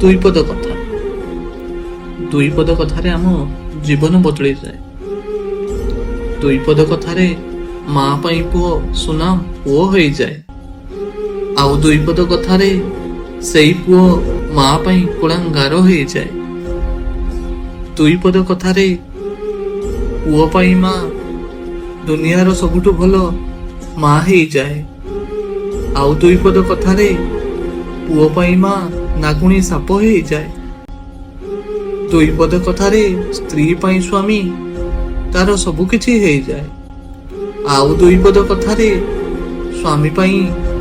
ଦୁଇପଦ କଥା। ଦୁଇପଦ କଥାରେ ଆମ ଜୀବନ ବଦଳିଯାଏ। ଦୁଇପଦ କଥାରେ ମା ପାଇଁ ପୁଅ ସୁନା ପୁଅ ହୋଇଯାଏ। ଆଉ ଦୁଇପଦ କଥାରେ ସେଇ ପୁଅ ମା ପାଇଁ କୁଳାଙ୍ଗାର ହୋଇଯାଏ। ଦୁଇପଦ କଥାରେ ପୁଅ ପାଇଁ ମା ଦୁନିଆର ସବୁଠୁ ଭଲ ମା ହେଇଯାଏ। ଆଉ ଦୁଇପଦ କଥାରେ ପୁଅ ପାଇଁ ମା ନାଗୁଣୀ ସାପ ହେଇଯାଏ। ଦୁଇପଦ କଥାରେ ସ୍ତ୍ରୀ ପାଇଁ ସ୍ୱାମୀ ତାର ସବୁ କିଛି ହେଇଯାଏ। ଆଉ ଦୁଇପଦ କଥାରେ ସ୍ୱାମୀ ପାଇଁ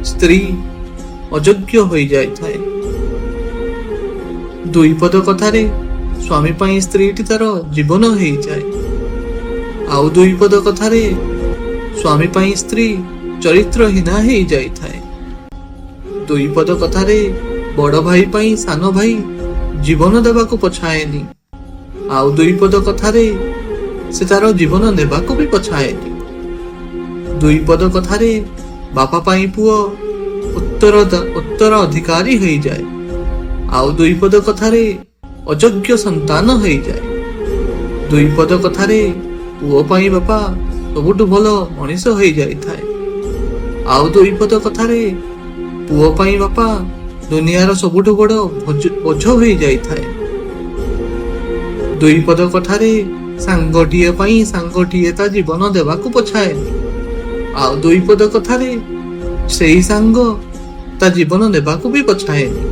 ସ୍ତ୍ରୀ ଅଯୋଗ୍ୟ ହୋଇଯାଇଥାଏ। ଦୁଇପଦ କଥାରେ ସ୍ୱାମୀ ପାଇଁ ସ୍ତ୍ରୀଟି ତାର ଜୀବନ ହେଇଯାଏ। ଆଉ ଦୁଇପଦ କଥାରେ ସ୍ୱାମୀ ପାଇଁ ସ୍ତ୍ରୀ ଚରିତ୍ରହୀନା ହେଇଯାଇଥାଏ। ଦୁଇପଦ କଥାରେ ବଡ ଭାଇ ପାଇଁ ସାନ ଭାଇ ଜୀବନ ଦେବାକୁ ପଛାଏନି। ଆଉ ଦୁଇପଦ କଥାରେ ସେ ତାର ଜୀବନ ନେବାକୁ ବି ପଛାଏନି। ଦୁଇପଦ କଥାରେ ବାପା ପାଇଁ ପୁଅ ଉତ୍ତର ଅଧିକାରୀ ହେଇଯାଏ। ଆଉ ଦୁଇପଦ କଥାରେ ଅଯୋଗ୍ୟ ସନ୍ତାନ ହେଇଯାଏ। ଦୁଇପଦ କଥାରେ ପୁଅ ପାଇଁ ବାପା ସବୁଠୁ ଭଲ ମଣିଷ ହେଇଯାଇଥାଏ। ଆଉ ଦୁଇପଦ କଥାରେ ପୁଅ ପାଇଁ ବାପା ଦୁନିଆର ସବୁଠୁ ବଡ ବୋଝ ହୋଇଯାଇଥାଏ। ଦୁଇପଦ କଥାରେ ସାଙ୍ଗଟିଏ ପାଇଁ ସାଙ୍ଗଟିଏ ତା ଜୀବନ ଦେବାକୁ ପଛାଏନି। ଆଉ ଦୁଇପଦ କଥାରେ ସେଇ ସାଙ୍ଗ ତା ଜୀବନ ନେବାକୁ ବି ପଛାଏନି।